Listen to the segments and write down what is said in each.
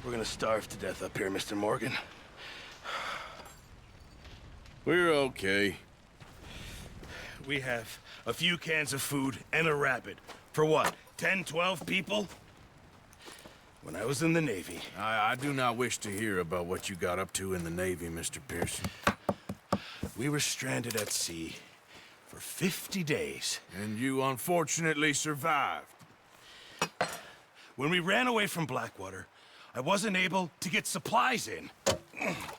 We're gonna starve to death up here, Mr. Morgan. We're okay. We have a few cans of food and a rabbit. For what, 10, 12 people? When I was in the Navy... I do not wish to hear about what you got up to in the Navy, Mr. Pearson. We were stranded at sea for 50 days. And you unfortunately survived. When we ran away from Blackwater, I wasn't able to get supplies in.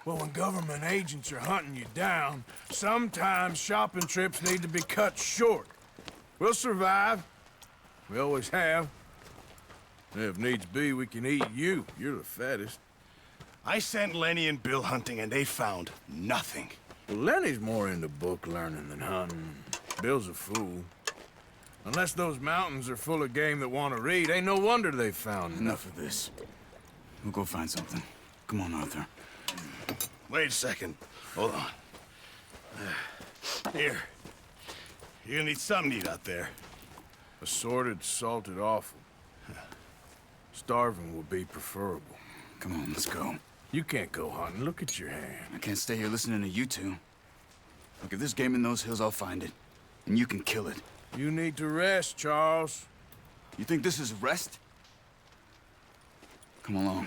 Well, when government agents are hunting you down, sometimes shopping trips need to be cut short. We'll survive. We always have. If needs be, we can eat you. You're the fattest. I sent Lenny and Bill hunting, and they found nothing. Well, Lenny's more into book learning than hunting. Bill's a fool. Unless those mountains are full of game that want to read, ain't no wonder they found Enough of this. We'll go find something. Come on, Arthur. Wait a second. Hold on. Here. You're gonna need something to eat out there. Assorted, salted offal. Starving would be preferable. Come on, let's go. You can't go hunting. Look at your hand. I can't stay here listening to you two. Look, if there's game in those hills, I'll find it. And you can kill it. You need to rest, Charles. You think this is rest? Come along.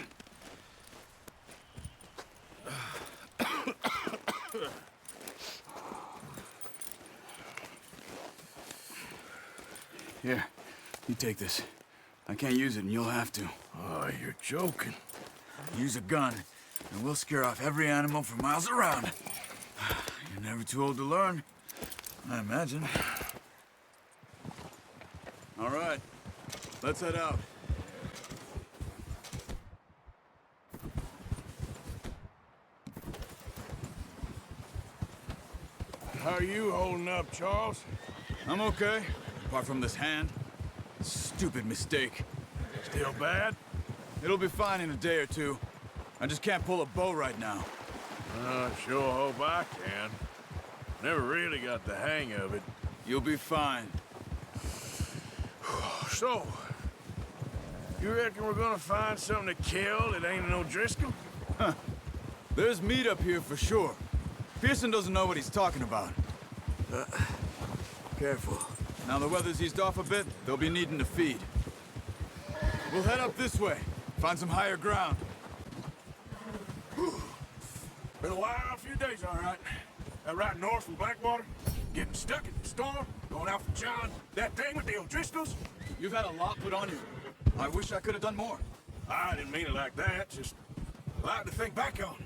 Here, you take this. I can't use it, and you'll have to. Oh, you're joking. Use a gun, and we'll scare off every animal for miles around. You're never too old to learn, I imagine. All right, let's head out. How are you holding up, Charles? I'm okay, apart from this hand. Stupid mistake. Still bad? It'll be fine in a day or two. I just can't pull a bow right now. I sure hope I can. Never really got the hang of it. You'll be fine. So, you reckon we're gonna find something to kill that ain't no Driscoll? There's meat up here for sure. Pearson doesn't know what he's talking about. Careful. Now the weather's eased off a bit, they'll be needing to feed. We'll head up this way, find some higher ground. Been a wild few days, all right. That right north from Blackwater, getting stuck in the storm, going out from John, that thing with the O'Driscolls. You've had a lot put on you. I wish I could have done more. I didn't mean it like that, just a lot to think back on.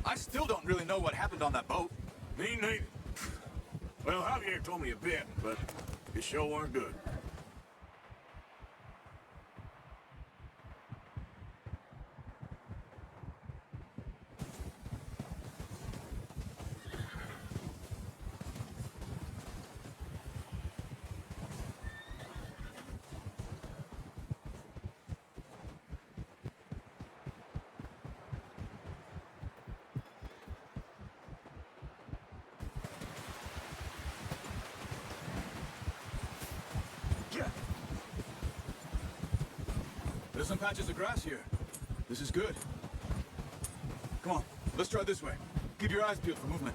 I still don't really know what happened on that boat. Me neither. Well, Javier told me a bit, but it sure weren't good. There's some patches of grass here. This is good. Come on, let's try this way. Keep your eyes peeled for movement.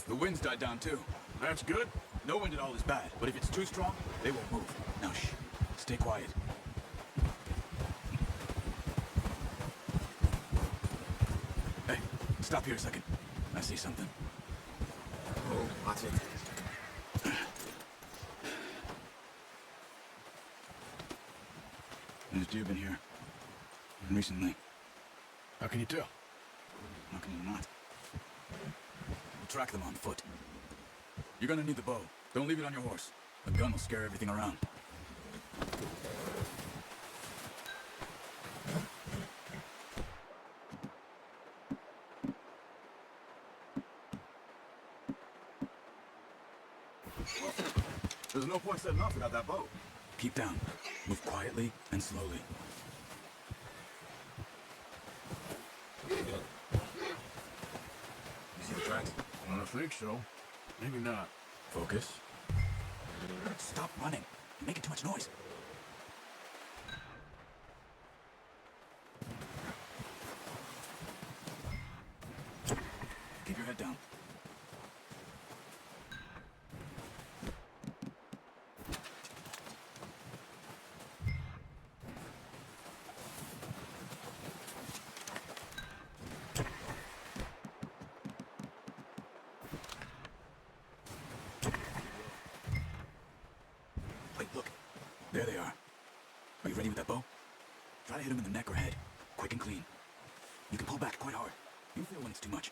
The wind's died down too. That's good. No wind at all is bad, but if it's too strong, they won't move. Now shh, stay quiet. Hey, stop here a second. I see something. Oh, what's it? There's deer been here. Recently. How can you tell? How can you not? We'll track them on foot. You're gonna need the bow. Don't leave it on your horse. The gun will scare everything around. There's no point setting off without that bow. Keep down. Move quietly and slowly. You see the tracks? I don't think so. Maybe not. Focus. Stop running. You're making too much noise. Keep your head down. Wait, look. There they are. Are you ready with that bow? Try to hit them in the neck or head. Quick and clean. You can pull back quite hard. You'll feel when it's too much.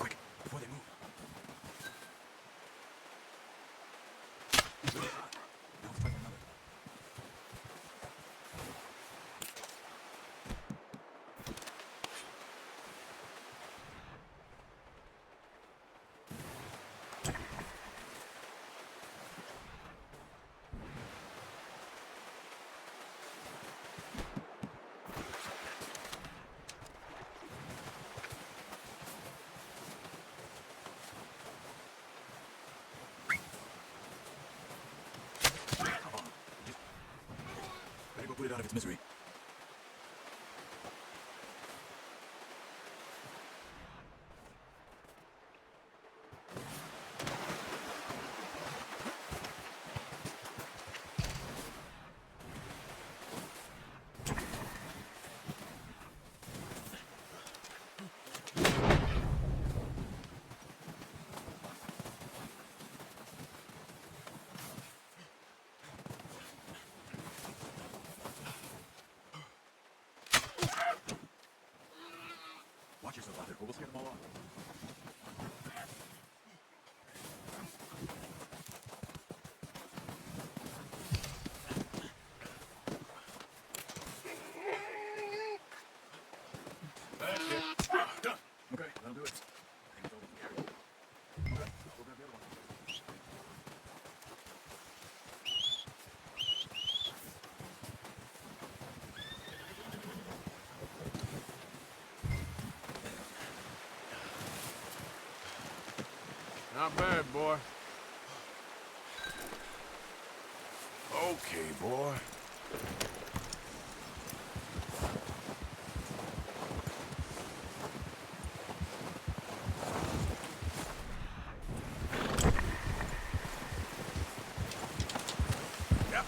Quick, before they move. It's really hot. Now let's try for another. Better go put it out of its misery. Watch yourself out there, or we'll scare them all off. That's it. Done. Okay, that'll do it. I think it's all we can carry. Okay, we'll grab the other one. Not bad, boy. Okay, boy. Yep.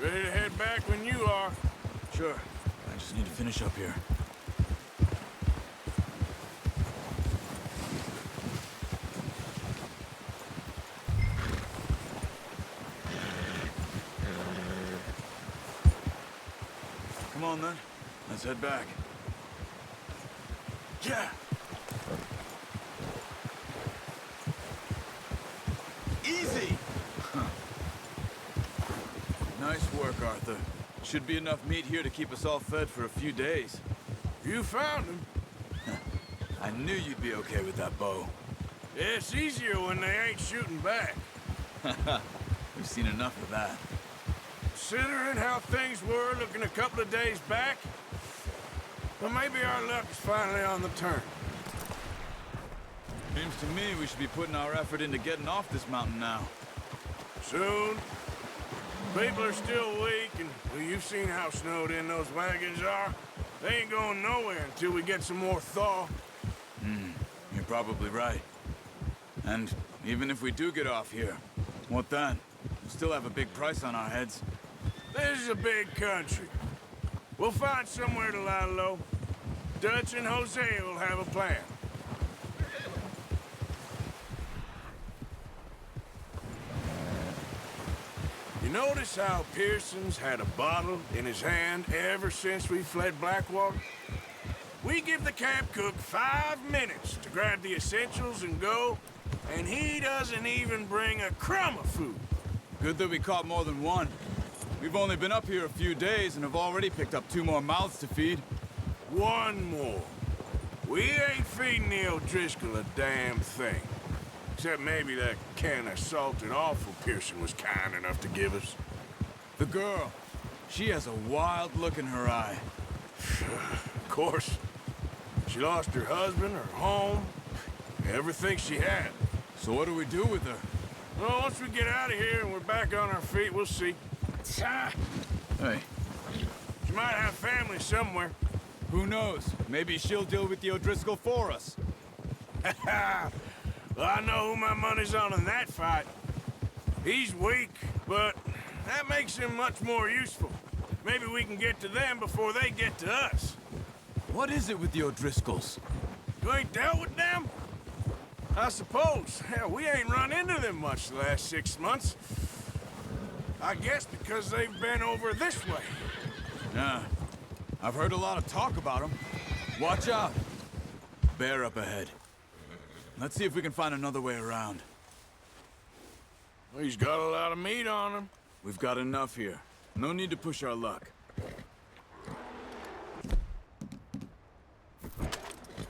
Ready to head back when you are. Sure. I just need to finish up here. Come on, then. Let's head back. Yeah. Easy! Nice work, Arthur. Should be enough meat here to keep us all fed for a few days. You found him. I knew you'd be okay with that bow. It's easier when they ain't shooting back. We've seen enough of that. Considering how things were looking a couple of days back, well, maybe our luck is finally on the turn. Seems to me we should be putting our effort into getting off this mountain now. Soon. People are still weak, and well, you've seen how snowed in those wagons are. They ain't going nowhere until we get some more thaw. You're probably right. And even if we do get off here, what then? We'll still have a big price on our heads. This is a big country. We'll find somewhere to lie low. Dutch and Hosea will have a plan. You notice how Pearson's had a bottle in his hand ever since we fled Blackwater? We give the camp cook 5 minutes to grab the essentials and go, and he doesn't even bring a crumb of food. Good that we caught more than one. We've only been up here a few days and have already picked up 2 more mouths to feed. One more. We ain't feeding the O'Driscoll a damn thing. Except maybe that can of salted offal Pearson was kind enough to give us. The girl, she has a wild look in her eye. Of course. She lost her husband, her home, everything she had. So what do we do with her? Well, once we get out of here and we're back on our feet, we'll see. Hey, She might have family somewhere. who knows? Maybe she'll deal with the O'Driscoll for us. Well, I know who my money's on in that fight. He's weak, but that makes him much more useful. Maybe we can get to them before they get to us. What is it with the O'Driscolls? You ain't dealt with them? I suppose. Hell, we ain't run into them much the last 6 months. I guess because they've been over this way. Yeah, I've heard a lot of talk about them. Watch out. Bear up ahead. Let's see if we can find another way around. Well, he's got a lot of meat on him. We've got enough here. No need to push our luck.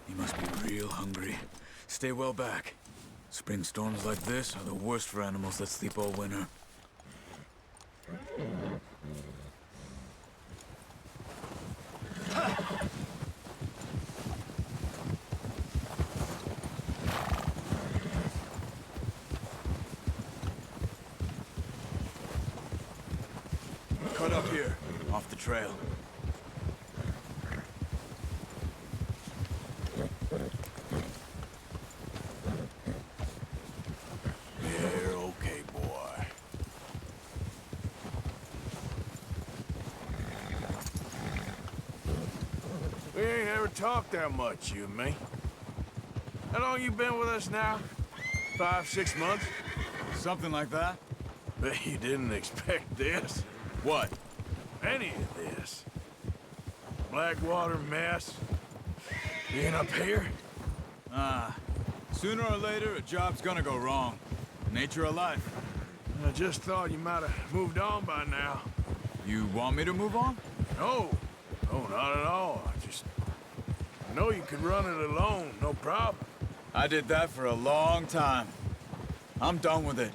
He must be real hungry. Stay well back. Spring storms like this are the worst for animals that sleep all winter. Cut up here, off the trail. You're okay, boy. We ain't ever talked that much, you and me. How long you been with us now? 5, 6 months? Something like that? Bet you didn't expect this. What? Any of this. Blackwater mess. Being up here? Sooner or later, a job's gonna go wrong. Nature of life. I just thought you might have moved on by now. You want me to move on? No. No, not at all. I know you could run it alone, no problem. I did that for a long time. I'm done with it.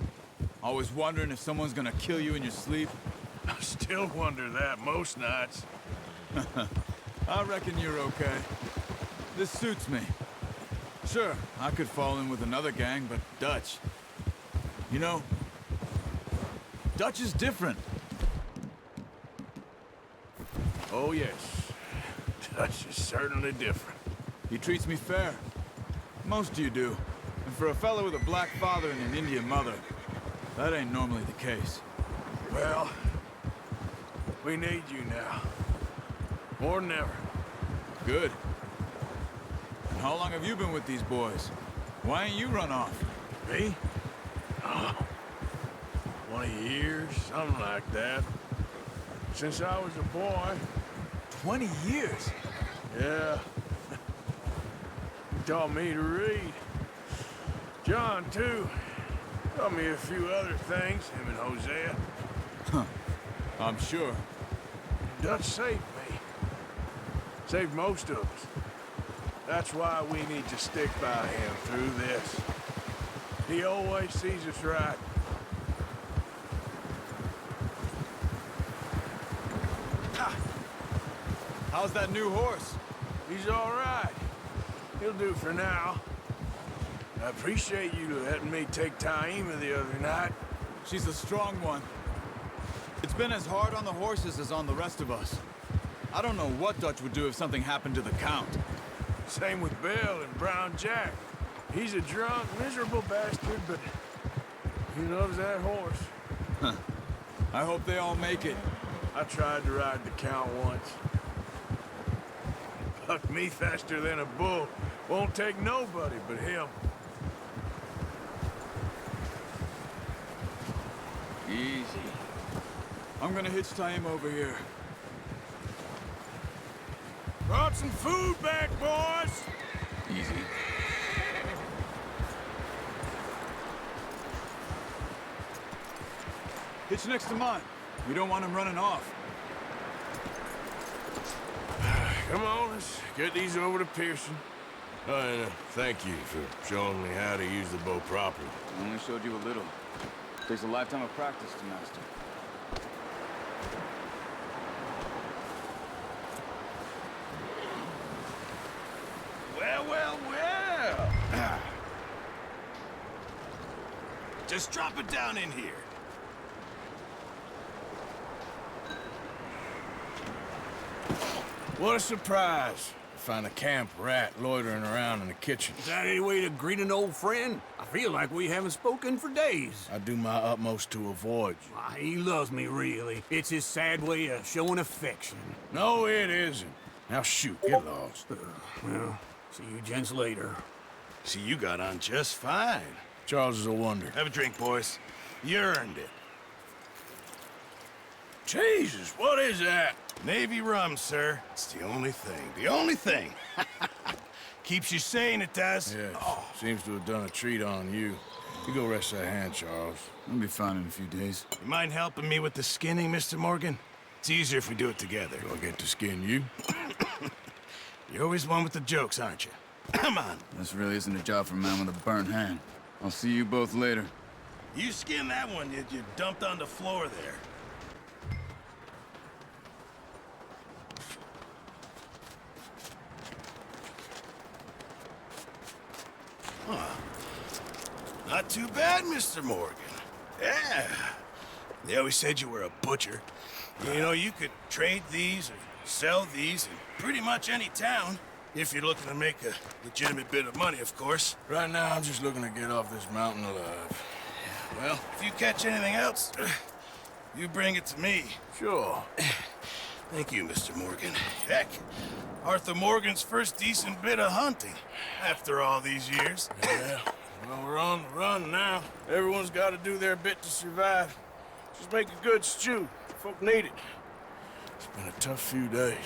Always wondering if someone's gonna kill you in your sleep. I still wonder that most nights. I reckon you're okay. This suits me. Sure, I could fall in with another gang, but Dutch... You know, Dutch is different. Oh, yes. Dutch is certainly different. He treats me fair. Most of you do. And for a fellow with a black father and an Indian mother, that ain't normally the case. Well, we need you now. More than ever. Good. And how long have you been with these boys? Why ain't you run off? Me? Oh, 20 years, something like that. Since I was a boy. 20 years? Yeah. He taught me to read. John, too. Taught me a few other things, him and Hosea. I'm sure. Dutch saved me. Saved most of us. That's why we need to stick by him through this. He always sees us right. How's that new horse? He's all right. He'll do for now. I appreciate you letting me take Taima the other night. She's a strong one. It's been as hard on the horses as on the rest of us. I don't know what Dutch would do if something happened to the Count. Same with Bill and Brown Jack. He's a drunk, miserable bastard, but he loves that horse. I hope they all make it. I tried to ride the Count once. Bucked me faster than a bull. Won't take nobody but him. Easy. I'm gonna hitch Taima over here. Brought some food back, boys. Easy. Hitch next to mine. We don't want him running off. Come on, let's get these over to Pearson. Thank you for showing me how to use the bow properly. I only showed you a little. Takes a lifetime of practice to master. Well. Just drop it down in here. What a surprise. Find a camp rat loitering around in the kitchen. Is that any way to greet an old friend? I feel like we haven't spoken for days. I do my utmost to avoid you. Why, he loves me, really. It's his sad way of showing affection. No, it isn't. Now shoot, get lost. Well, see you gents later. See, you got on just fine. Charles is a wonder. Have a drink, boys. You earned it. Jesus, what is that? Navy rum, sir. It's the only thing. The only thing. Keeps you sane, it does. Yes, seems to have done a treat on you. You go rest that hand, Charles. I'll be fine in a few days. You mind helping me with the skinning, Mr. Morgan? It's easier if we do it together. Do I get to skin you? You're always one with the jokes, aren't you? Come on. This really isn't a job for a man with a burnt hand. I'll see you both later. You skin that one you dumped on the floor there. Not too bad, Mr. Morgan. Yeah. They always said you were a butcher. You know, you could trade these or sell these in pretty much any town. If you're looking to make a legitimate bit of money, of course. Right now, I'm just looking to get off this mountain alive. Well, if you catch anything else, you bring it to me. Sure. Thank you, Mr. Morgan. Heck, Arthur Morgan's first decent bit of hunting after all these years. Yeah. Well, we're on the run now. Everyone's got to do their bit to survive. Just make a good stew. Folk need it. It's been a tough few days.